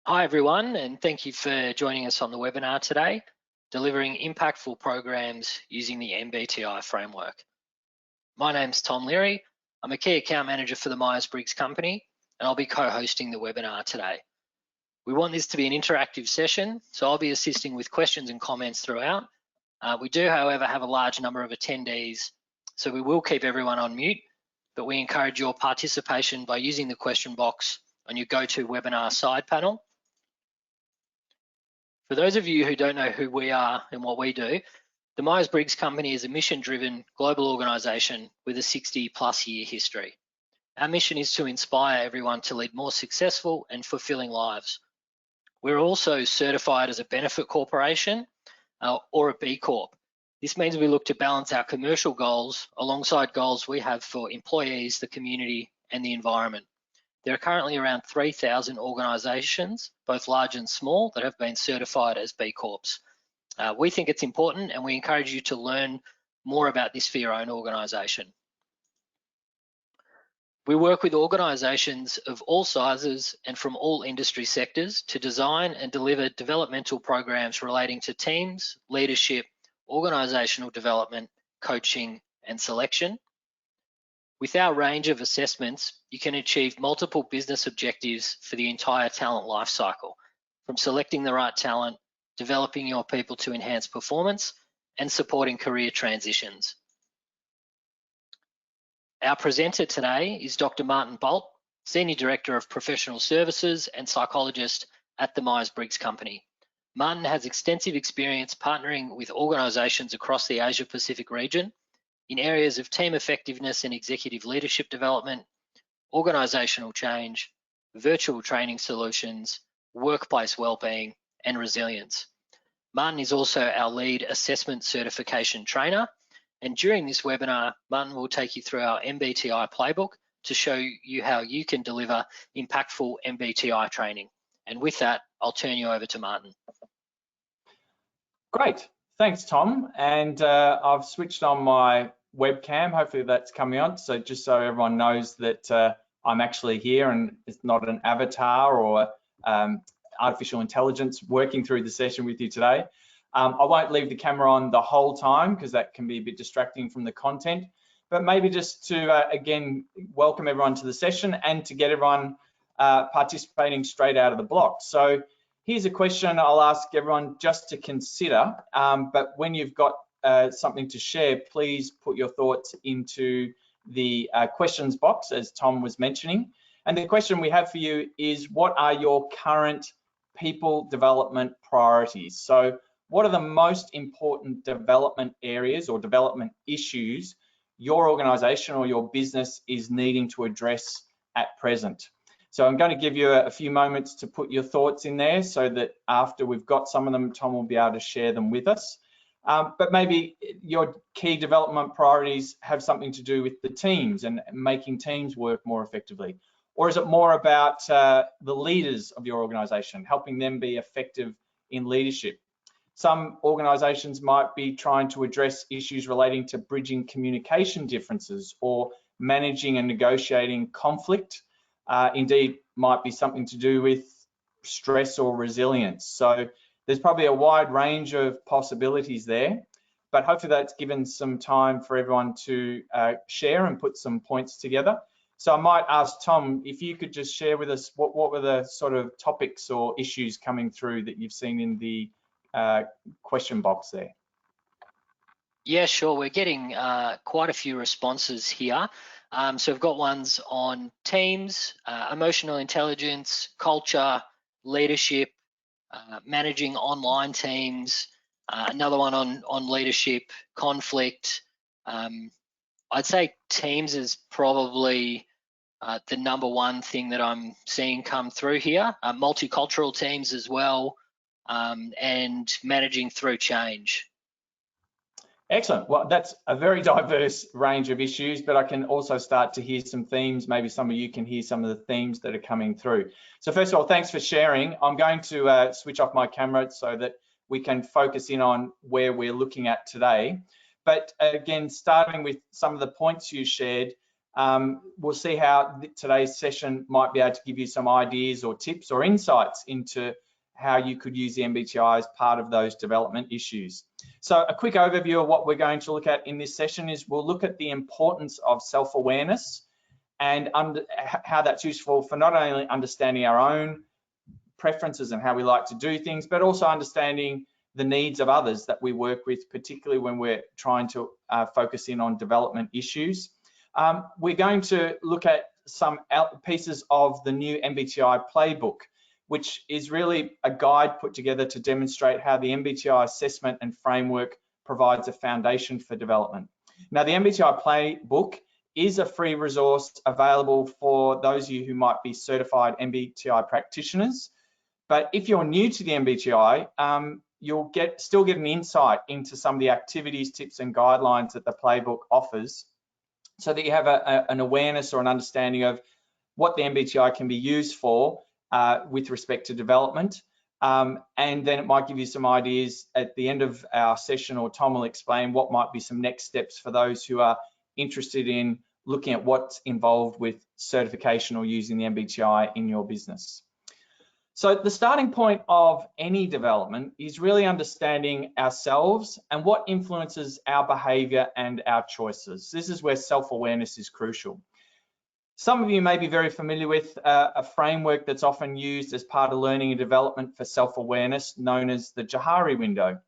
Hi everyone, and thank you for joining us on the webinar today, delivering impactful programs using the MBTI framework. My name's Tom Leary. I'm a key account manager for the Myers-Briggs company, and I'll be co-hosting the webinar today. We want this to be an interactive session, so I'll be assisting with questions and comments throughout. We do, however, have a large number of attendees, so we will keep everyone on mute, but we encourage your participation by using the question box on your GoToWebinar side panel. For those of you who don't know who we are and what we do, the Myers-Briggs company is a mission-driven global organisation with a 60+ year history. Our mission is to inspire everyone to lead more successful and fulfilling lives. We're also certified as a benefit corporation or a B Corp. This means we look to balance our commercial goals alongside goals we have for employees, the community, and the environment. There are currently around 3,000 organisations, both large and small, that have been certified as B Corps. We think it's important and we encourage you to learn more about this for your own organisation. We work with organisations of all sizes and from all industry sectors to design and deliver developmental programs relating to teams, leadership, organisational development, coaching and selection. With our range of assessments, you can achieve multiple business objectives for the entire talent lifecycle, from selecting the right talent, developing your people to enhance performance, and supporting career transitions. Our presenter today is Dr. Martin Bolt, Senior Director of Professional Services and Psychologist at the Myers-Briggs company. Martin has extensive experience partnering with organisations across the Asia-Pacific region in areas of team effectiveness and executive leadership development, organisational change, virtual training solutions, workplace wellbeing, and resilience. Martin is also our lead assessment certification trainer, and during this webinar, Martin will take you through our MBTI Playbook to show you how you can deliver impactful MBTI training. And with that, I'll turn you over to Martin. Great, thanks Tom. And I've switched on my webcam, hopefully that's coming on, so just so everyone knows that I'm actually here and it's not an avatar or artificial intelligence working through the session with you today. I won't leave the camera on the whole time because that can be a bit distracting from the content, but maybe just to again welcome everyone to the session and to get everyone participating straight out of the block. So here's a question I'll ask everyone just to consider, but when you've got something to share, please put your thoughts into the questions box, as Tom was mentioning. And the question we have for you is, what are your current people development priorities? So what are the most important development areas or development issues your organization or your business is needing to address at present? So I'm going to give you a few moments to put your thoughts in there so that after we've got some of them, Tom will be able to share them with us. But maybe your key development priorities have something to do with the teams and making teams work more effectively. Or is it more about the leaders of your organization, helping them be effective in leadership? Some organizations might be trying to address issues relating to bridging communication differences or managing and negotiating conflict. Indeed, might be something to do with stress or resilience. So there's probably a wide range of possibilities there, but hopefully that's given some time for everyone to share and put some points together. So I might ask Tom, if you could just share with us what were the sort of topics or issues coming through that you've seen in the question box there. Yeah, sure. We're getting quite a few responses here. So we've got ones on teams, emotional intelligence, culture, leadership, managing online teams, another one on leadership, conflict. I'd say teams is probably the #1 thing that I'm seeing come through here. Multicultural teams as well, and managing through change. Excellent. Well, that's a very diverse range of issues, but I can also start to hear some themes. Maybe some of you can hear some of the themes that are coming through. So first of all, thanks for sharing. I'm going to switch off my camera so that we can focus in on where we're looking at today. But again, starting with some of the points you shared, We'll see how today's session might be able to give you some ideas or tips or insights into how you could use the MBTI as part of those development issues. So a quick overview of what we're going to look at in this session is we'll look at the importance of self-awareness and how that's useful for not only understanding our own preferences and how we like to do things, but also understanding the needs of others that we work with, particularly when we're trying to focus in on development issues. We're going to look at some pieces of the new MBTI Playbook, which is really a guide put together to demonstrate how the MBTI assessment and framework provides a foundation for development. Now, the MBTI Playbook is a free resource available for those of you who might be certified MBTI practitioners. But if you're new to the MBTI, you'll still get an insight into some of the activities, tips, and guidelines that the Playbook offers, so that you have an awareness or an understanding of what the MBTI can be used for with respect to development. And then it might give you some ideas at the end of our session, or Tom will explain what might be some next steps for those who are interested in looking at what's involved with certification or using the MBTI in your business. So the starting point of any development is really understanding ourselves and what influences our behavior and our choices. This is where self-awareness is crucial. Some of you may be very familiar with a framework that's often used as part of learning and development for self-awareness, known as the Johari window,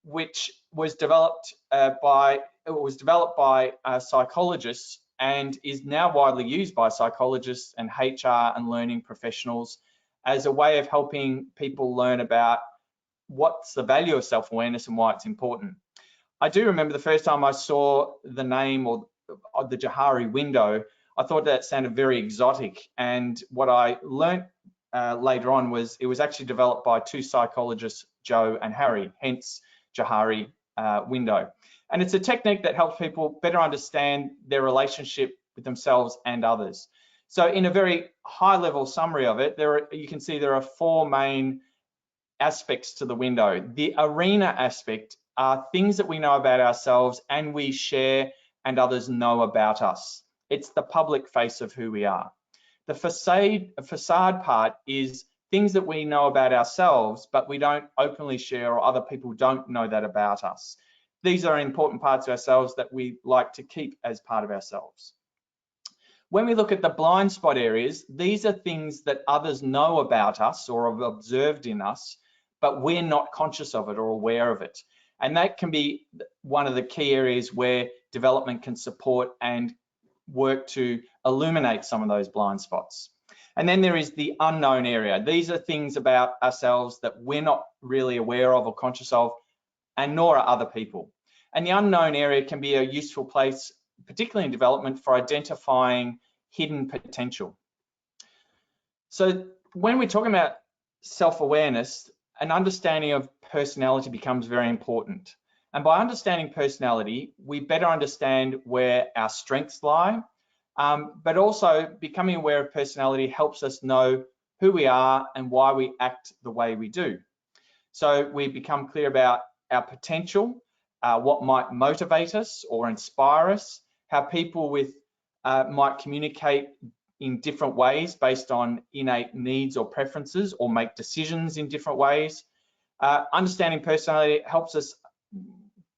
which was developed by psychologists and is now widely used by psychologists and HR and learning professionals as a way of helping people learn about what's the value of self-awareness and why it's important. I do remember the first time I saw the name or the Johari window, I thought that sounded very exotic. And what I learned later on was it was actually developed by two psychologists, Joe and Harry, hence Johari window. And it's a technique that helps people better understand their relationship with themselves and others. So in a very high level summary of it, you can see there are four main aspects to the window. The arena aspect are things that we know about ourselves and we share and others know about us. It's the public face of who we are. The facade part is things that we know about ourselves, but we don't openly share, or other people don't know that about us. These are important parts of ourselves that we like to keep as part of ourselves. When we look at the blind spot areas, these are things that others know about us or have observed in us, but we're not conscious of it or aware of it. And that can be one of the key areas where development can support and work to illuminate some of those blind spots. And then there is the unknown area. These are things about ourselves that we're not really aware of or conscious of, and nor are other people. And the unknown area can be a useful place, particularly in development, for identifying hidden potential. So when we're talking about self-awareness, an understanding of personality becomes very important. And by understanding personality, we better understand where our strengths lie, but also becoming aware of personality helps us know who we are and why we act the way we do. So we become clear about our potential, what might motivate us or inspire us, how people might communicate in different ways based on innate needs or preferences, or make decisions in different ways. Understanding personality helps us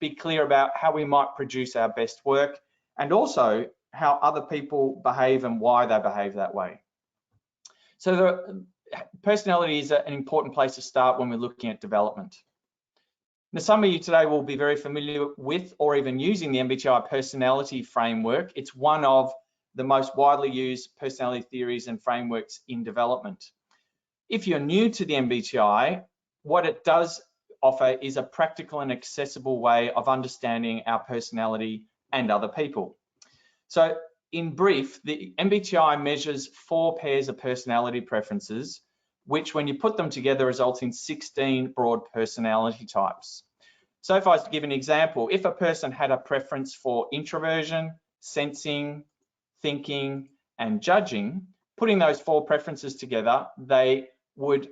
be clear about how we might produce our best work, and also how other people behave and why they behave that way. So personality is an important place to start when we're looking at development. Now, some of you today will be very familiar with or even using the MBTI personality framework. It's one of the most widely used personality theories and frameworks in development. If you're new to the MBTI, what it does offer is a practical and accessible way of understanding our personality and other people. So in brief, the MBTI measures 4 pairs of personality preferences, which when you put them together results in 16 broad personality types. So if I was to give an example, if a person had a preference for introversion, sensing, thinking, and judging, putting those 4 preferences together, they would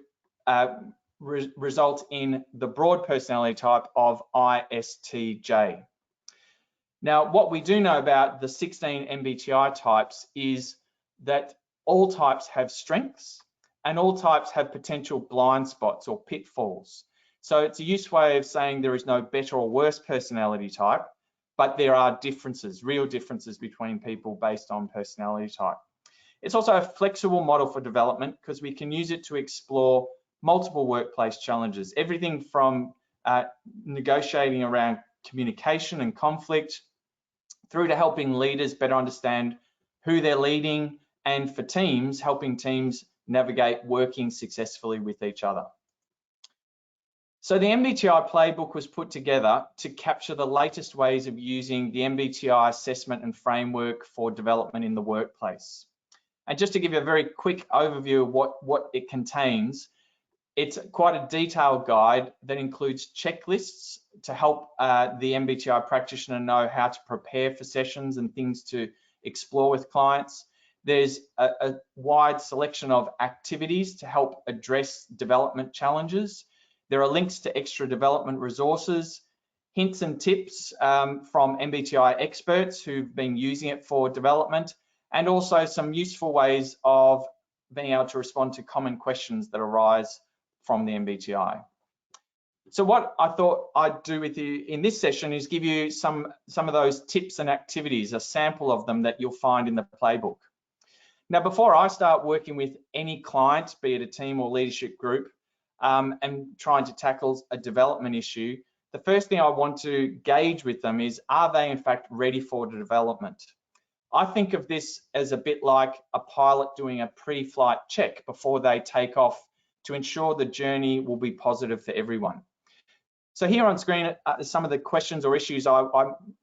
result in the broad personality type of ISTJ. Now, what we do know about the 16 MBTI types is that all types have strengths and all types have potential blind spots or pitfalls. So it's a useful way of saying there is no better or worse personality type, but there are differences, real differences between people based on personality type. It's also a flexible model for development because we can use it to explore multiple workplace challenges, everything from negotiating around communication and conflict, through to helping leaders better understand who they're leading, and for teams, helping teams navigate working successfully with each other. So the MBTI Playbook was put together to capture the latest ways of using the MBTI assessment and framework for development in the workplace. And just to give you a very quick overview of what it contains, it's quite a detailed guide that includes checklists to help the MBTI practitioner know how to prepare for sessions and things to explore with clients. There's a wide selection of activities to help address development challenges. There are links to extra development resources, hints and tips from MBTI experts who've been using it for development, and also some useful ways of being able to respond to common questions that arise from the MBTI. So what I thought I'd do with you in this session is give you some of those tips and activities, a sample of them that you'll find in the playbook. Now, before I start working with any client, be it a team or leadership group, and trying to tackle a development issue, the first thing I want to gauge with them is, are they in fact ready for the development? I think of this as a bit like a pilot doing a pre-flight check before they take off to ensure the journey will be positive for everyone. So here on screen are some of the questions or issues I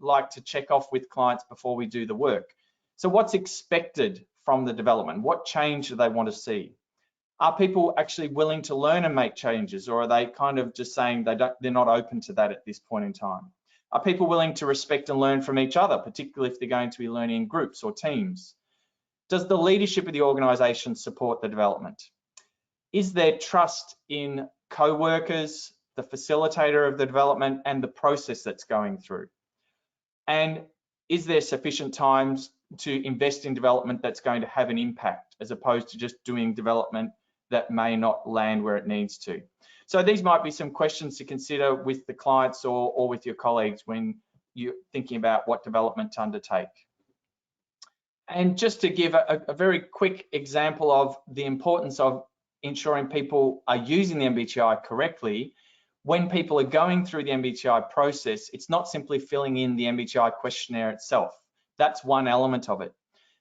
like to check off with clients before we do the work. So what's expected from the development? What change do they want to see? Are people actually willing to learn and make changes, or are they kind of just saying they're not open to that at this point in time? Are people willing to respect and learn from each other, particularly if they're going to be learning in groups or teams? Does the leadership of the organisation support the development? Is there trust in co-workers, the facilitator of the development, and the process that's going through? And is there sufficient time to invest in development that's going to have an impact, as opposed to just doing development that may not land where it needs to? So these might be some questions to consider with the clients or with your colleagues when you're thinking about what development to undertake. And just to give a very quick example of the importance of ensuring people are using the MBTI correctly, when people are going through the MBTI process, it's not simply filling in the MBTI questionnaire itself. That's one element of it.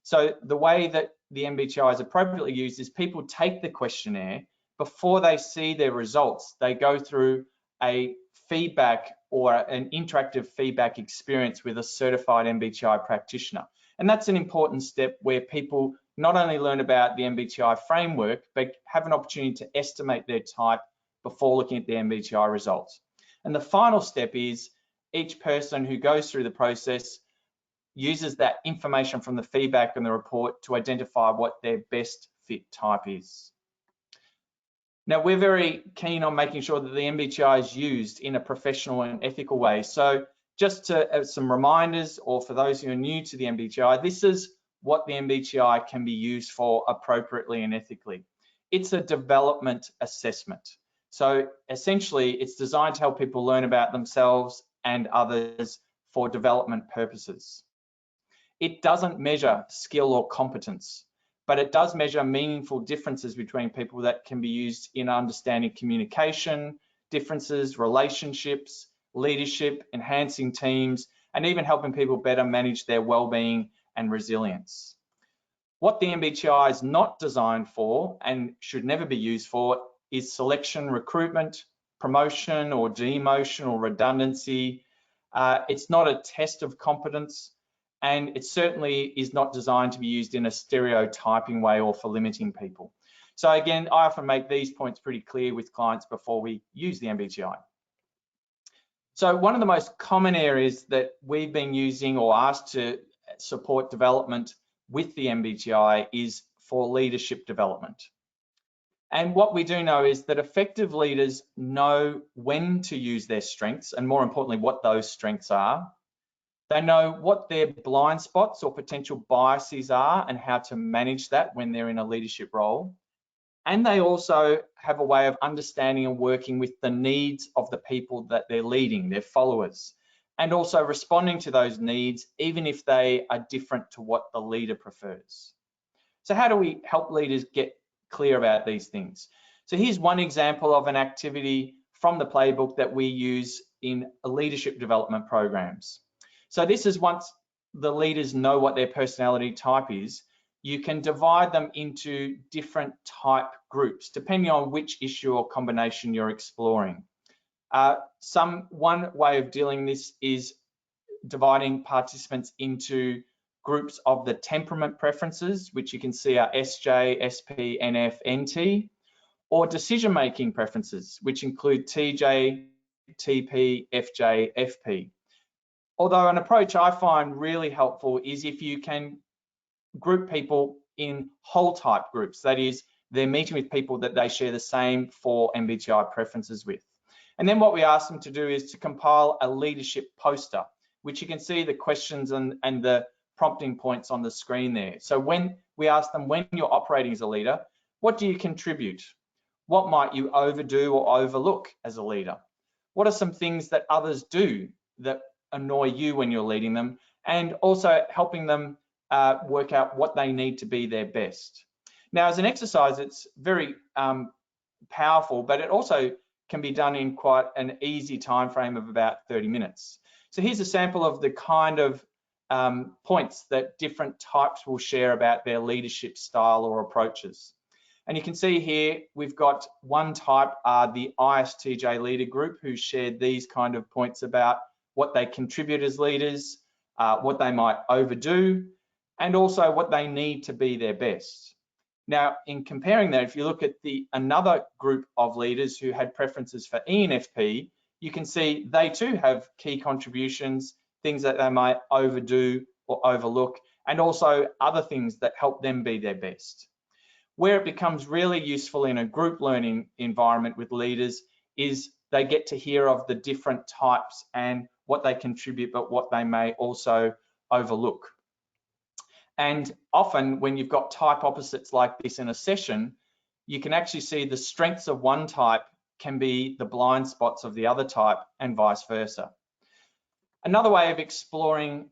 So the way that the MBTI is appropriately used is people take the questionnaire. Before they see their results, they go through a feedback or an interactive feedback experience with a certified MBTI practitioner. And that's an important step where people not only learn about the MBTI framework, but have an opportunity to estimate their type before looking at the MBTI results. And the final step is each person who goes through the process uses that information from the feedback and the report to identify what their best fit type is. Now, we're very keen on making sure that the MBTI is used in a professional and ethical way. So just to some reminders, or for those who are new to the MBTI, this is what the MBTI can be used for appropriately and ethically. It's a development assessment. So essentially, it's designed to help people learn about themselves and others for development purposes. It doesn't measure skill or competence, but it does measure meaningful differences between people that can be used in understanding communication, differences, relationships, leadership, enhancing teams, and even helping people better manage their well-being and resilience. What the MBTI is not designed for and should never be used for is selection, recruitment, promotion or demotion or redundancy. It's not a test of competence, and it certainly is not designed to be used in a stereotyping way or for limiting people. So again, I often make these points pretty clear with clients before we use the MBTI. So one of the most common areas that we've been using or asked to support development with the MBTI is for leadership development. And what we do know is that effective leaders know when to use their strengths, and more importantly, what those strengths are, They know what their blind spots or potential biases are and how to manage that when they're in a leadership role. And they also have a way of understanding and working with the needs of the people that they're leading, their followers, and also responding to those needs, even if they are different to what the leader prefers. So how do we help leaders get clear about these things? So here's one example of an activity from the playbook that we use in leadership development programs. So this is once the leaders know what their personality type is, you can divide them into different type groups, depending on which issue or combination you're exploring. One way of dealing this is dividing participants into groups of the temperament preferences, which you can see are SJ, SP, NF, NT, or decision-making preferences, which include TJ, TP, FJ, FP. Although an approach I find really helpful is if you can group people in whole type groups. That is, they're meeting with people that they share the same 4 MBTI preferences with. And then what we ask them to do is to compile a leadership poster, which you can see the questions and the prompting points on the screen there. So when we ask them, when you're operating as a leader, what do you contribute? What might you overdo or overlook as a leader? What are some things that others do that annoy you when you're leading them? And also helping them work out what they need to be their best. Now, as an exercise, it's very powerful, but it also can be done in quite an easy time frame of about 30 minutes. So here's a sample of the kind of points that different types will share about their leadership style or approaches. And you can see here, we've got one type, the ISTJ leader group, who shared these kind of points about what they contribute as leaders, what they might overdo, and also what they need to be their best. Now, in comparing that, if you look at another group of leaders who had preferences for ENFP, you can see they too have key contributions, things that they might overdo or overlook, and also other things that help them be their best. Where it becomes really useful in a group learning environment with leaders is they get to hear of the different types and what they contribute, but what they may also overlook. And often when you've got type opposites like this in a session, you can actually see the strengths of one type can be the blind spots of the other type and vice versa. Another way of exploring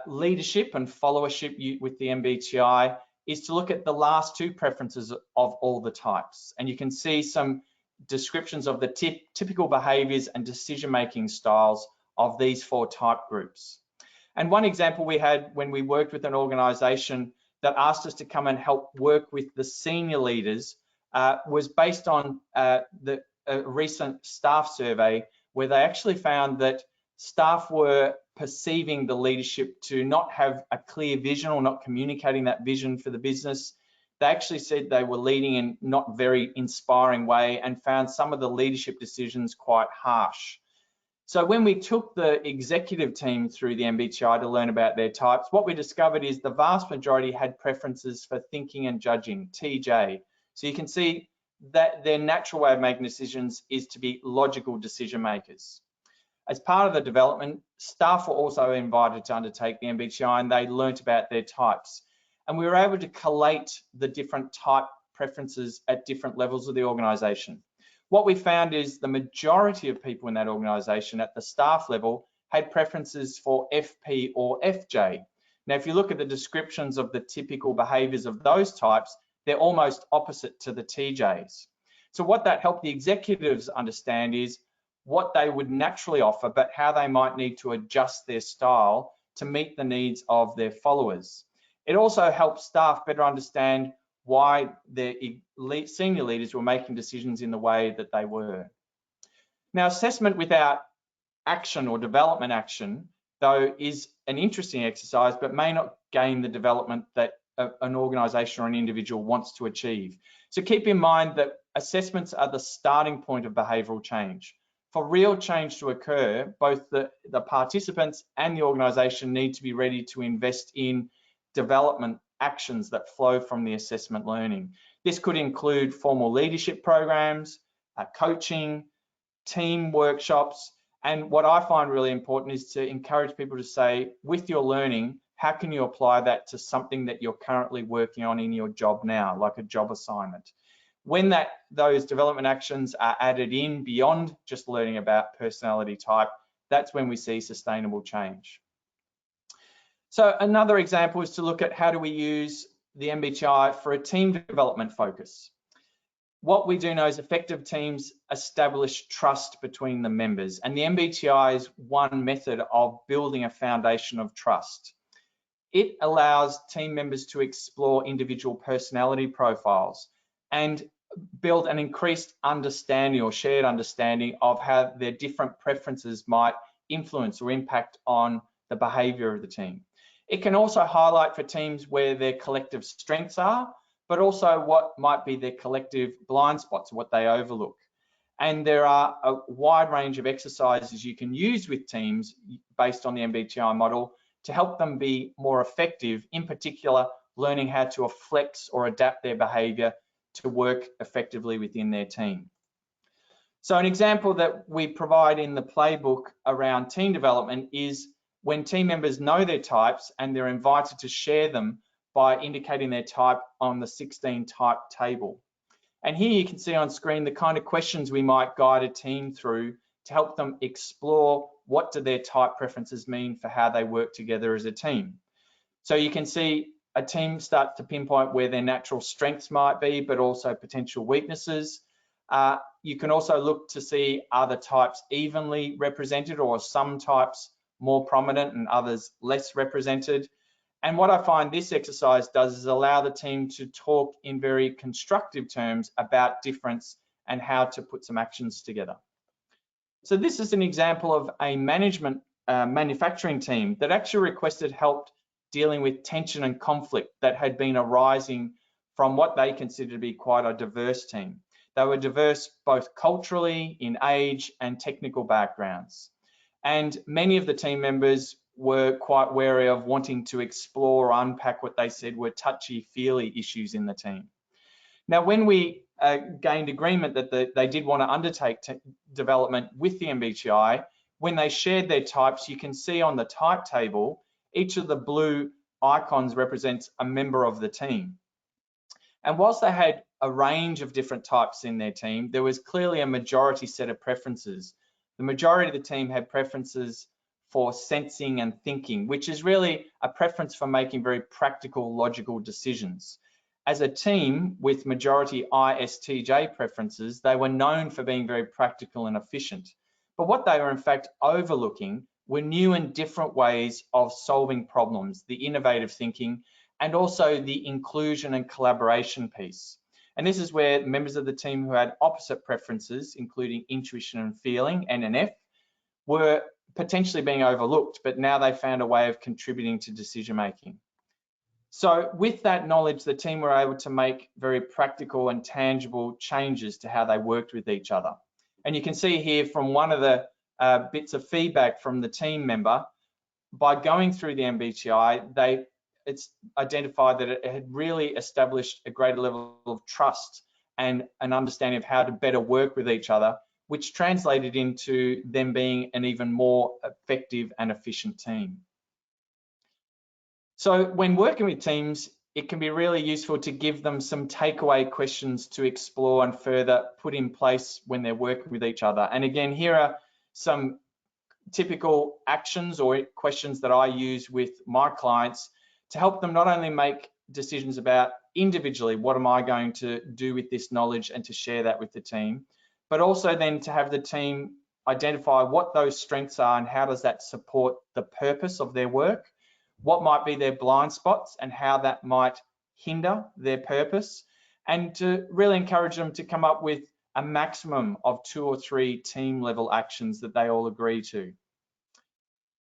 leadership and followership with the MBTI is to look at the last 2 preferences of all the types. And you can see some descriptions of the typical behaviors and decision-making styles of these 4 type groups. And one example we had when we worked with an organization that asked us to come and help work with the senior leaders was based on a recent staff survey, where they actually found that staff were perceiving the leadership to not have a clear vision or not communicating that vision for the business. They actually said they were leading in not very inspiring way and found some of the leadership decisions quite harsh. So when we took the executive team through the MBTI to learn about their types, what we discovered is the vast majority had preferences for thinking and judging, TJ. So you can see that their natural way of making decisions is to be logical decision makers. As part of the development, staff were also invited to undertake the MBTI, and they learnt about their types. And we were able to collate the different type preferences at different levels of the organisation. What we found is the majority of people in that organisation at the staff level had preferences for FP or FJ. Now, if you look at the descriptions of the typical behaviours of those types, they're almost opposite to the TJs. So what that helped the executives understand is what they would naturally offer, but how they might need to adjust their style to meet the needs of their followers. It also helps staff better understand why their senior leaders were making decisions in the way that they were. Now, assessment without action or development action, though, is an interesting exercise, but may not gain the development that an organisation or an individual wants to achieve. So keep in mind that assessments are the starting point of behavioural change. For real change to occur, both the participants and the organisation need to be ready to invest in development actions that flow from the assessment learning. This could include formal leadership programs, coaching, team workshops, And what I find really important is to encourage people to say, with your learning, how can you apply that to something that you're currently working on in your job now, like a job assignment? When those development actions are added in beyond just learning about personality type, that's when we see sustainable change. So another example is to look at how do we use the MBTI for a team development focus. What we do know is effective teams establish trust between the members, and the MBTI is one method of building a foundation of trust. It allows team members to explore individual personality profiles and build an increased understanding or shared understanding of how their different preferences might influence or impact on the behavior of the team. It can also highlight for teams where their collective strengths are, but also what might be their collective blind spots, what they overlook. And there are a wide range of exercises you can use with teams based on the MBTI model to help them be more effective, in particular, learning how to flex or adapt their behavior to work effectively within their team. So an example that we provide in the playbook around team development is when team members know their types and they're invited to share them by indicating their type on the 16 type table. And here you can see on screen the kind of questions we might guide a team through to help them explore what do their type preferences mean for how they work together as a team. So you can see a team starts to pinpoint where their natural strengths might be, but also potential weaknesses. You can also look to see are the types evenly represented or some types more prominent and others less represented. And what I find this exercise does is allow the team to talk in very constructive terms about difference and how to put some actions together. So this is an example of a manufacturing team that actually requested help dealing with tension and conflict that had been arising from what they considered to be quite a diverse team. They were diverse both culturally, in age, and technical backgrounds. And many of the team members were quite wary of wanting to explore or unpack what they said were touchy-feely issues in the team. Now, when we gained agreement that they did want to undertake development with the MBTI, when they shared their types, you can see on the type table, each of the blue icons represents a member of the team. And whilst they had a range of different types in their team, there was clearly a majority set of preferences. The majority of the team had preferences for sensing and thinking, which is really a preference for making very practical, logical decisions. As a team with majority ISTJ preferences, they were known for being very practical and efficient. But what they were in fact overlooking were new and different ways of solving problems, the innovative thinking, and also the inclusion and collaboration piece. And this is where members of the team who had opposite preferences, including intuition and feeling, NNF, were potentially being overlooked, but now they found a way of contributing to decision making. So with that knowledge, the team were able to make very practical and tangible changes to how they worked with each other. And you can see here from one of the bits of feedback from the team member, by going through the MBTI, it's identified that it had really established a greater level of trust and an understanding of how to better work with each other, which translated into them being an even more effective and efficient team. So when working with teams, it can be really useful to give them some takeaway questions to explore and further put in place when they're working with each other. And again, here are some typical actions or questions that I use with my clients to help them not only make decisions about individually, what am I going to do with this knowledge and to share that with the team, but also then to have the team identify what those strengths are and how does that support the purpose of their work, what might be their blind spots and how that might hinder their purpose, and to really encourage them to come up with a maximum of 2 or 3 team level actions that they all agree to.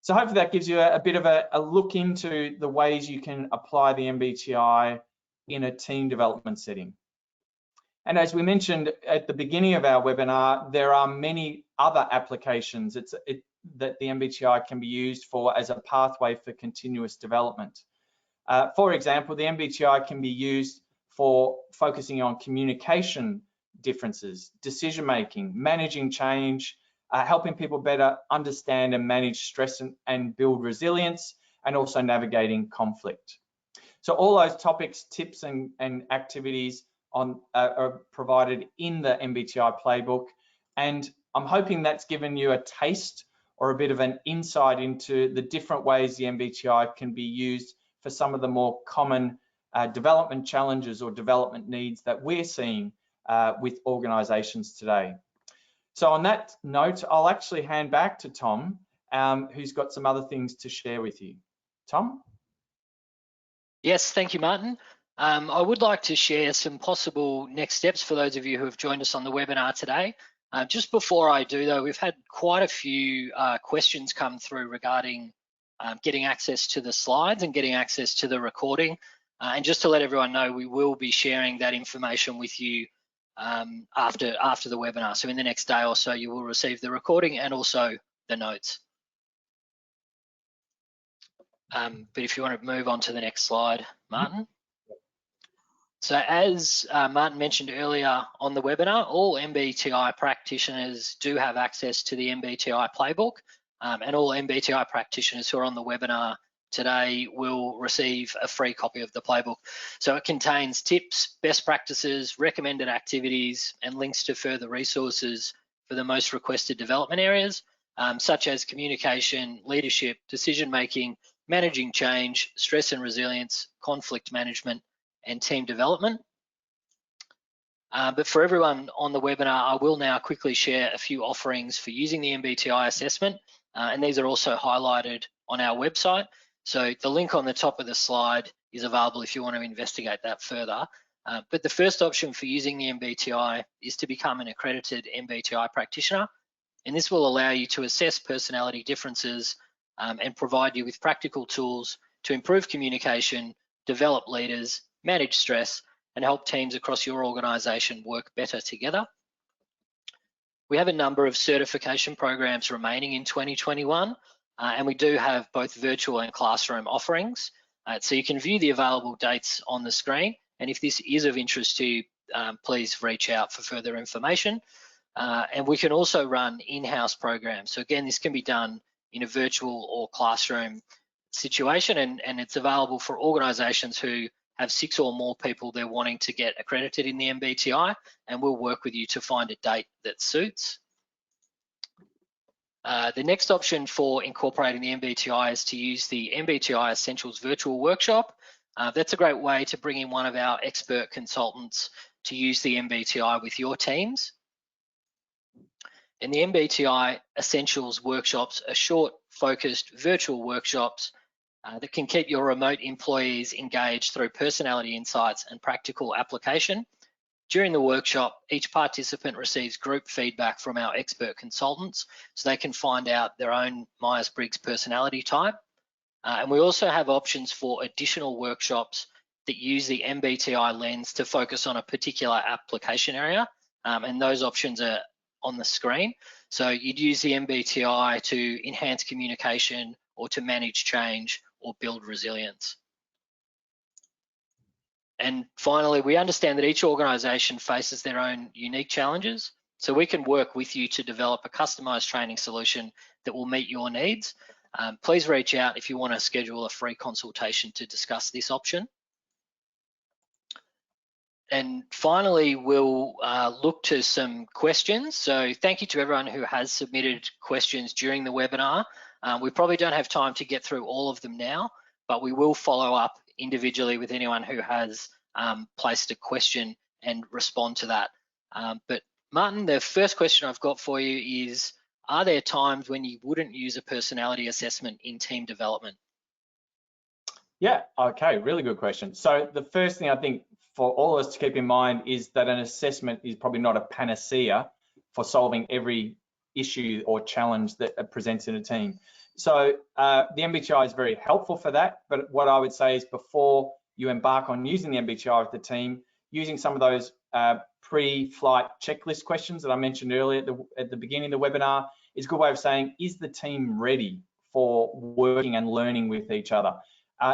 So hopefully that gives you a bit of a look into the ways you can apply the MBTI in a team development setting. And as we mentioned at the beginning of our webinar, there are many other applications that the MBTI can be used for as a pathway for continuous development. For example, the MBTI can be used for focusing on communication differences, decision making, managing change, helping people better understand and manage stress and build resilience, and also navigating conflict. So all those topics, tips and activities are provided in the MBTI Playbook, and I'm hoping that's given you a taste or a bit of an insight into the different ways the MBTI can be used for some of the more common development challenges or development needs that we're seeing with organisations today. So on that note, I'll actually hand back to Tom, who's got some other things to share with you. Tom? Yes, thank you, Martin. I would like to share some possible next steps for those of you who have joined us on the webinar today. Just before I do, though, we've had quite a few questions come through regarding getting access to the slides and getting access to the recording. And just to let everyone know, we will be sharing that information with you after the webinar. So in the next day or so, you will receive the recording and also the notes. But if you want to move on to the next slide, Martin. So as Martin mentioned earlier on the webinar, all MBTI practitioners do have access to the MBTI Playbook, and all MBTI practitioners who are on the webinar today will receive a free copy of the playbook. So it contains tips, best practices, recommended activities, and links to further resources for the most requested development areas, such as communication, leadership, decision-making, managing change, stress and resilience, conflict management, and team development. But for everyone on the webinar, I will now quickly share a few offerings for using the MBTI assessment, and these are also highlighted on our website. So the link on the top of the slide is available if you want to investigate that further. But the first option for using the MBTI is to become an accredited MBTI practitioner, and this will allow you to assess personality differences and provide you with practical tools to improve communication, develop leaders, manage stress, and help teams across your organisation work better together. We have a number of certification programs remaining in 2021, and we do have both virtual and classroom offerings. So you can view the available dates on the screen, and if this is of interest to you, please reach out for further information. And we can also run in-house programs. So again, this can be done in a virtual or classroom situation, and it's available for organisations who have 6 or more people they're wanting to get accredited in the MBTI, and we'll work with you to find a date that suits. The next option for incorporating the MBTI is to use the MBTI Essentials virtual workshop. That's a great way to bring in one of our expert consultants to use the MBTI with your teams. And the MBTI Essentials workshops are short, focused virtual workshops that can keep your remote employees engaged through personality insights and practical application. During the workshop, each participant receives group feedback from our expert consultants so they can find out their own Myers-Briggs personality type. And we also have options for additional workshops that use the MBTI lens to focus on a particular application area, and those options are on the screen. So you'd use the MBTI to enhance communication or to manage change or build resilience. And finally, we understand that each organisation faces their own unique challenges, so we can work with you to develop a customised training solution that will meet your needs. Please reach out if you want to schedule a free consultation to discuss this option. And finally, we'll look to some questions. So thank you to everyone who has submitted questions during the webinar. We probably don't have time to get through all of them now, but we will follow up individually with anyone who has placed a question and respond to that. But Martin, the first question I've got for you is, are there times when you wouldn't use a personality assessment in team development? Yeah, okay, really good question. So the first thing I think for all of us to keep in mind is that an assessment is probably not a panacea for solving every issue or challenge that presents in a team. So the MBTI is very helpful for that, but what I would say is before you embark on using the MBTI with the team, using some of those pre-flight checklist questions that I mentioned earlier at the beginning of the webinar is a good way of saying, is the team ready for working and learning with each other?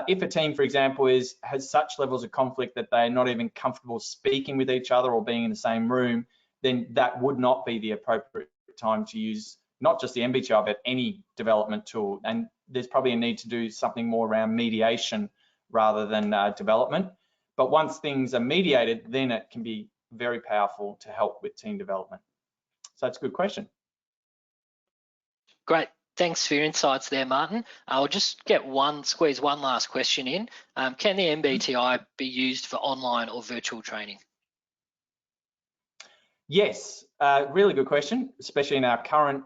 If a team, for example, has such levels of conflict that they're not even comfortable speaking with each other or being in the same room, then that would not be the appropriate time to use not just the MBTI, but any development tool. And there's probably a need to do something more around mediation rather than development. But once things are mediated, then it can be very powerful to help with team development. So that's a good question. Great. Thanks for your insights there, Martin. I'll just squeeze one last question in. Can the MBTI be used for online or virtual training? Yes, really good question, especially in our current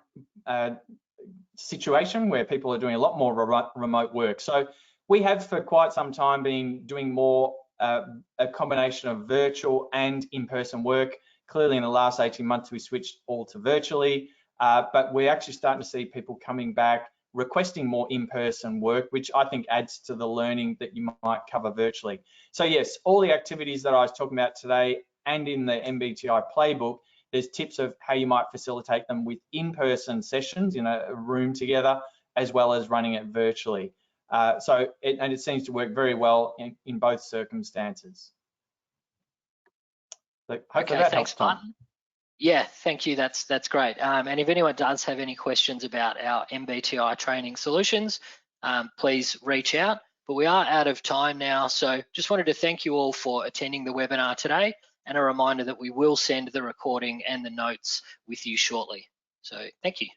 situation where people are doing a lot more remote work. So we have for quite some time been doing more a combination of virtual and in-person work. Clearly in the last 18 months, we switched all to virtually, but we're actually starting to see people coming back requesting more in-person work, which I think adds to the learning that you might cover virtually. So yes, all the activities that I was talking about today and in the MBTI Playbook, there's tips of how you might facilitate them with in-person sessions in a room together, as well as running it virtually. So it seems to work very well in both circumstances. So hopefully that helps, Tom. Martin. Yeah, thank you. That's great. And if anyone does have any questions about our MBTI training solutions, please reach out. But we are out of time now, so just wanted to thank you all for attending the webinar today, and a reminder that we will send the recording and the notes with you shortly. So thank you.